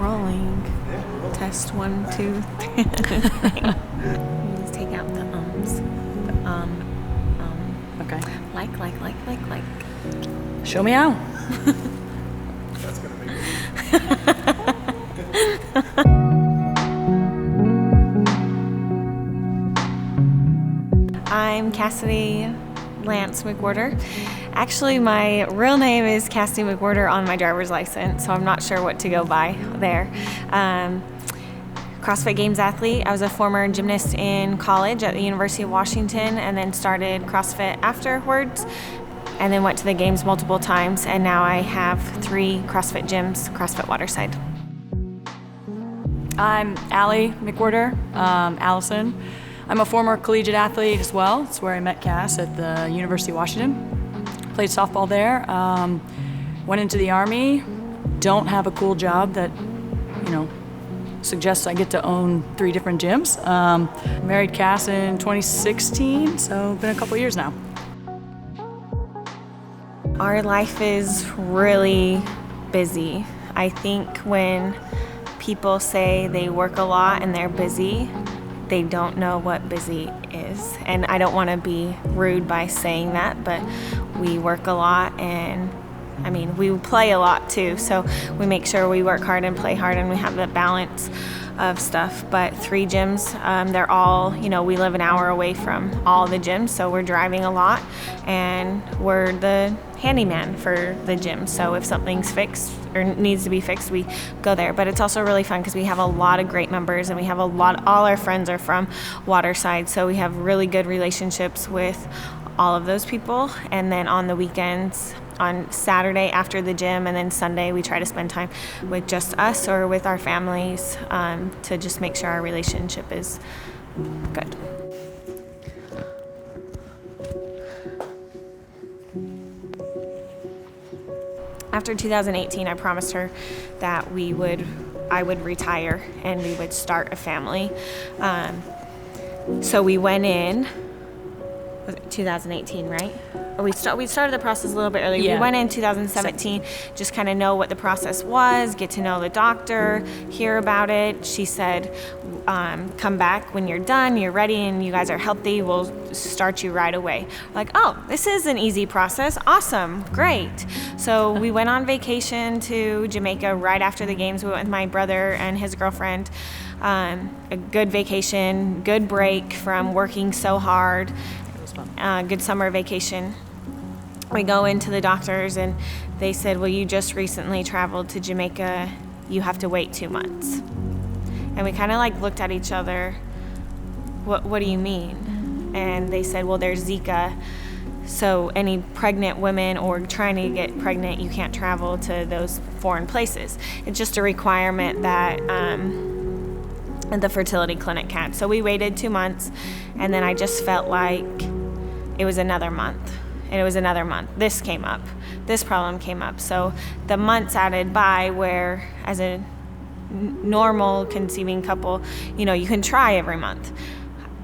Rolling. Test 1, 2, 3. Just take out the ums. Okay. Like. Show me how. That's gonna be I'm Cassidy Lance-McWherter. Actually, my real name is Cassidy McWherter on my driver's license, so I'm not sure what to go by there. CrossFit Games athlete. I was a former gymnast in college at the University of Washington and then started CrossFit afterwards and then went to the games multiple times, and now I have 3 CrossFit gyms, CrossFit Waterside. I'm Allie McWherter, Allison. I'm a former collegiate athlete as well. It's where I met Cass at the University of Washington. Played softball there. Went into the Army. Don't have a cool job that, suggests I get to own 3 different gyms. Married Cass in 2016, so been a couple years now. Our life is really busy. I think when people say they work a lot and they're busy, they don't know what busy is. And I don't want to be rude by saying that, but we work a lot, and we play a lot too, so we make sure we work hard and play hard and we have that balance of stuff. But 3 gyms, they're all, we live an hour away from all the gyms, so we're driving a lot, and we're the handyman for the gym. So if something's fixed or needs to be fixed, we go there. But it's also really fun because we have a lot of great members, and we have all our friends are from Waterside, so we have really good relationships with all of those people. And then on the weekends, on Saturday after the gym and then Sunday, we try to spend time with just us or with our families to just make sure our relationship is good. After 2018, I promised her that I would retire and we would start a family. So we went in, was it 2018, right? Or we started the process a little bit earlier. Yeah. We went in 2017, just kind of know what the process was, get to know the doctor, hear about it. She said, come back when you're done, you're ready, and you guys are healthy, we'll start you right away. Like, oh, this is an easy process. Awesome, great. So we went on vacation to Jamaica right after the games. We went with my brother and his girlfriend. A good vacation, good break from working so hard. Good summer vacation. We go into the doctors and they said, well, you just recently traveled to Jamaica. You have to wait 2 months. And we kind of looked at each other. What do you mean? And they said, well, there's Zika. So any pregnant women or trying to get pregnant, you can't travel to those foreign places. It's just a requirement that the fertility clinic had. So we waited 2 months, and then I just felt like it was another month, and it was another month. This came up. This problem came up. So the months added by where, as a normal conceiving couple, you can try every month.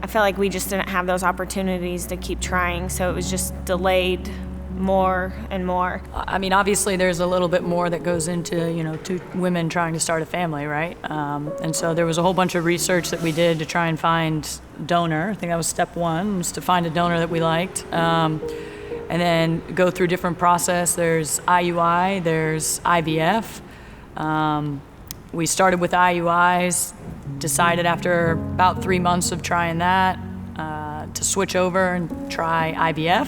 I felt like we just didn't have those opportunities to keep trying, so it was just delayed more and more. Obviously there's a little bit more that goes into, 2 women trying to start a family, right? And so there was a whole bunch of research that we did to try and find donor. I think that was step 1, was to find a donor that we liked. And then go through different process. There's IUI, there's IVF. We started with IUIs, decided after about 3 months of trying that to switch over and try IVF.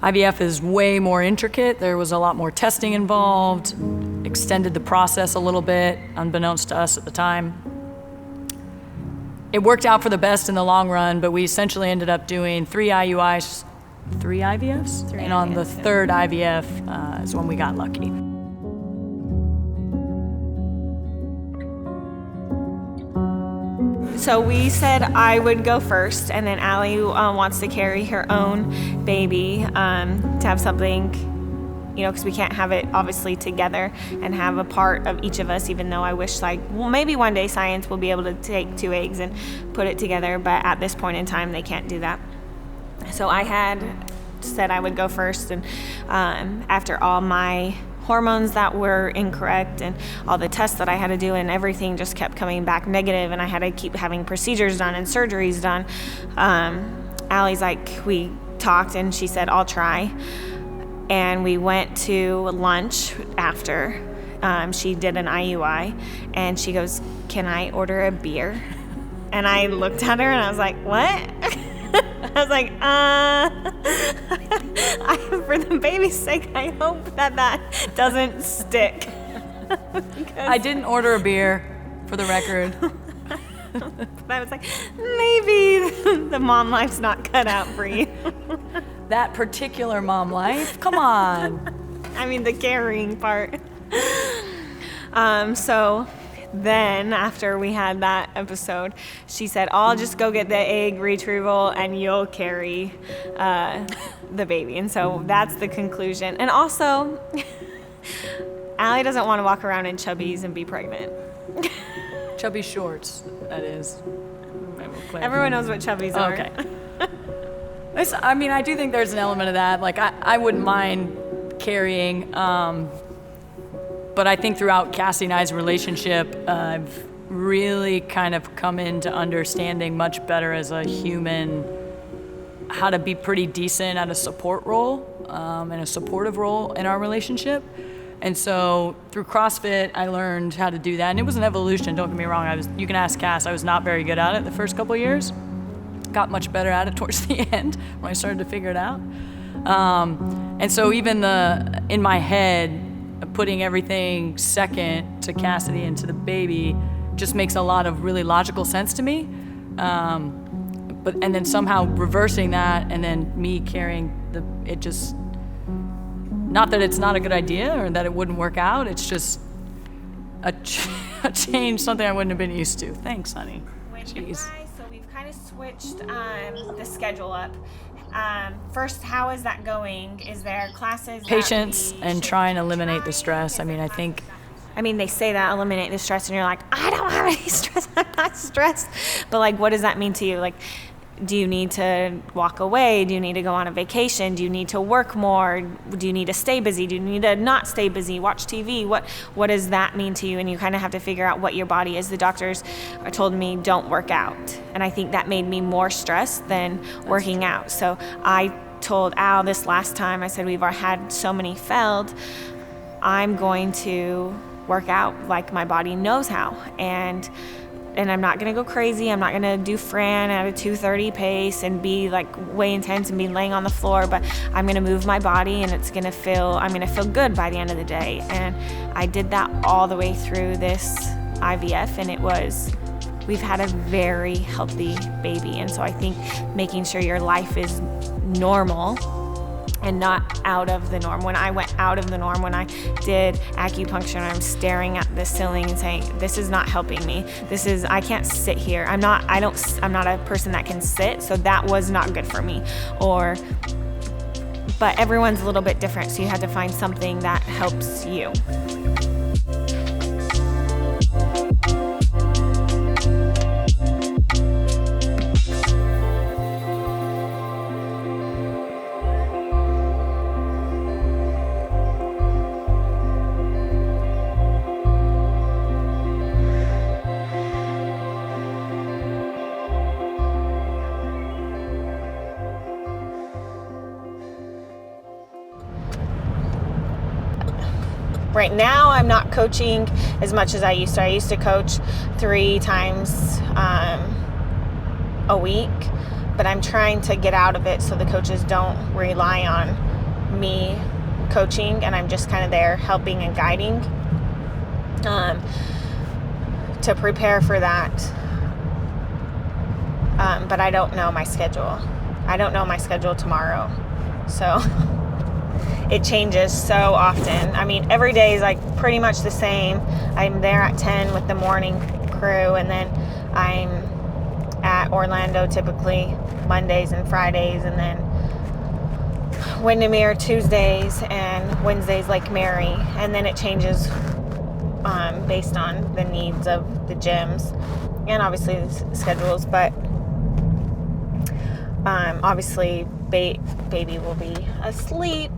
IVF is way more intricate. There was a lot more testing involved, extended the process a little bit, unbeknownst to us at the time. It worked out for the best in the long run, but we essentially ended up doing 3 IUIs, 3 IVFs? 3 and on the IVFs, 3rd IVF is when we got lucky. So we said I would go first, and then Allie wants to carry her own baby to have something, because we can't have it obviously together and have a part of each of us, even though I wish maybe one day science will be able to take 2 eggs and put it together, but at this point in time they can't do that. So I had said I would go first, and after all my hormones that were incorrect, and all the tests that I had to do, and everything just kept coming back negative, and I had to keep having procedures done and surgeries done. Allie's like, we talked, and she said, I'll try. And we went to lunch after. She did an IUI, and she goes, can I order a beer? And I looked at her, and I was like, what? I was like, for the baby's sake, I hope that doesn't stick. I didn't order a beer, for the record. But I was like, maybe the mom life's not cut out for you. That particular mom life? Come on. I mean, the carrying part. So then after we had that episode, she said, I'll just go get the egg retrieval and you'll carry the baby. And so that's the conclusion. And also, Allie doesn't want to walk around in chubbies and be pregnant. Chubby shorts, that is. Everyone knows what chubbies are. Okay. I mean, I do think there's an element of that. Like, I wouldn't mind carrying, but I think throughout Cassie and I's relationship, I've really kind of come into understanding much better as a human how to be pretty decent at a support role and a supportive role in our relationship. And so through CrossFit, I learned how to do that. And it was an evolution, don't get me wrong. You can ask Cass, I was not very good at it the first couple of years. Got much better at it towards the end when I started to figure it out. And so even in my head, putting everything second to Cassidy and to the baby just makes a lot of really logical sense to me. And then somehow reversing that and then me carrying it just, not that it's not a good idea or that it wouldn't work out, it's just a change, something I wouldn't have been used to. Thanks, honey. Jeez. So we've kind of switched the schedule up. First, how is that going? Is there classes? Patience and try and eliminate the stress. I mean, they say that eliminate the stress, and you're like, I don't have any stress. I'm not stressed. But like, what does that mean to you? Like, do you need to walk away? Do you need to go on a vacation? Do you need to work more? Do you need to stay busy? Do you need to not stay busy? Watch TV? What does that mean to you? And you kind of have to figure out what your body is. The doctors told me don't work out. And I think that made me more stressed than working out. So I told Al this last time, I said, we've had so many failed. I'm going to work out like my body knows how. And I'm not going to go crazy. I'm not going to do Fran at a 2:30 pace and be like way intense and be laying on the floor, but I'm going to move my body and I'm going to feel good by the end of the day. And I did that all the way through this IVF, and we've had a very healthy baby. And so I think making sure your life is normal and not out of the norm. When I went out of the norm, when I did acupuncture and I'm staring at the ceiling and saying, this is not helping me. I can't sit here. I'm not a person that can sit, so that was not good for me. But everyone's a little bit different, so you have to find something that helps you. Right now, I'm not coaching as much as I used to. I used to coach 3 times a week, but I'm trying to get out of it so the coaches don't rely on me coaching, and I'm just kind of there helping and guiding to prepare for that. But I don't know my schedule. I don't know my schedule tomorrow. So it changes so often. I mean, every day is like pretty much the same. I'm there at 10 with the morning crew, and then I'm at Orlando typically Mondays and Fridays, and then Windermere Tuesdays, and Wednesdays Lake Mary, and then it changes based on the needs of the gyms and obviously the schedules. But obviously baby will be asleep.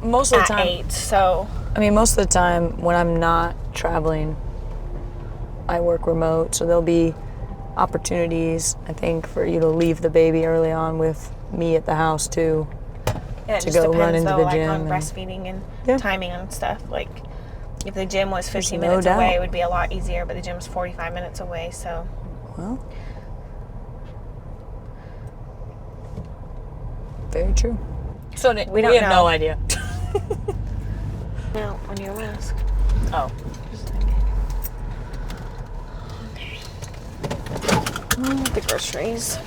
Most of the at time, 8. So I mean, most of the time when I'm not traveling, I work remote, so there'll be opportunities, I think, for you to leave the baby early on with me at the house too. yeah, it To just go depends run into though, the like gym on and- breastfeeding and Yeah. timing and stuff. Like if the gym was 15 no minutes away, doubt. it would be a lot easier, but the gym's 45 minutes away, so Well, very true. So we don't have know. no idea. no, on your mask. Oh. The groceries.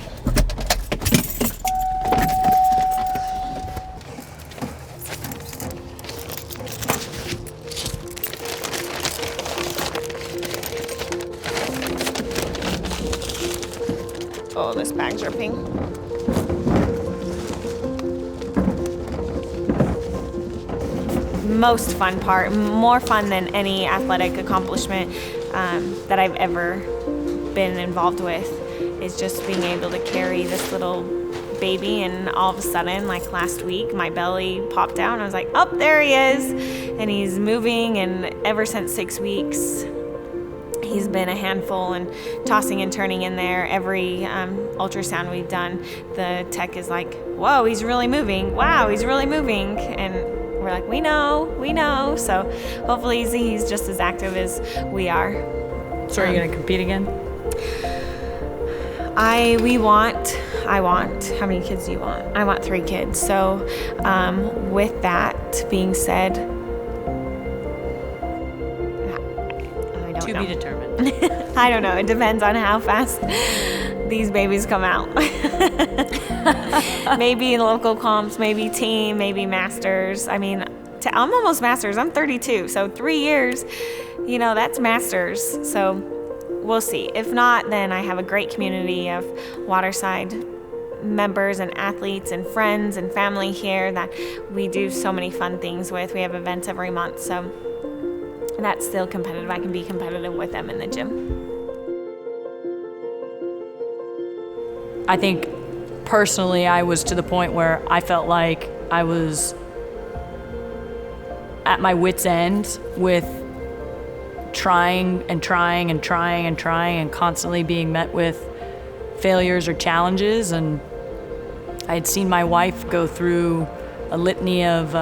Oh, this bag's ripping. Most fun part, more fun than any athletic accomplishment that I've ever been involved with, is just being able to carry this little baby, and all of a sudden, like last week, my belly popped out and I was like, oh, there he is, and he's moving, and ever since 6 weeks, he's been a handful and tossing and turning in there. Every ultrasound we've done, the tech is like, whoa, he's really moving. Wow, he's really moving. And we're like, we know. So hopefully he's just as active as we are. So are you going to compete again? I want, how many kids do you want? I want 3 kids. So with that being said, I don't To know. be determined. I don't know. It depends on how fast these babies come out. Maybe in local comps, maybe team, maybe masters. I mean, I'm almost masters. I'm 32, so 3 years, that's masters. So we'll see. If not, then I have a great community of Waterside members and athletes and friends and family here that we do so many fun things with. We have events every month, so that's still competitive. I can be competitive with them in the gym. I think personally I was to the point where I felt like I was at my wit's end with trying and constantly being met with failures or challenges. And I had seen my wife go through a litany of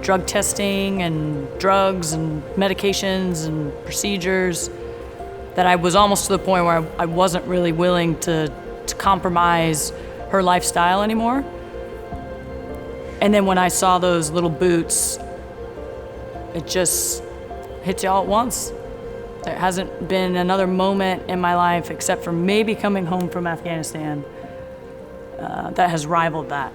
drug testing and drugs and medications and procedures that I was almost to the point where I wasn't really willing to compromise her lifestyle anymore. And then when I saw those little boots, it just hits you all at once. There hasn't been another moment in my life, except for maybe coming home from Afghanistan, that has rivaled that.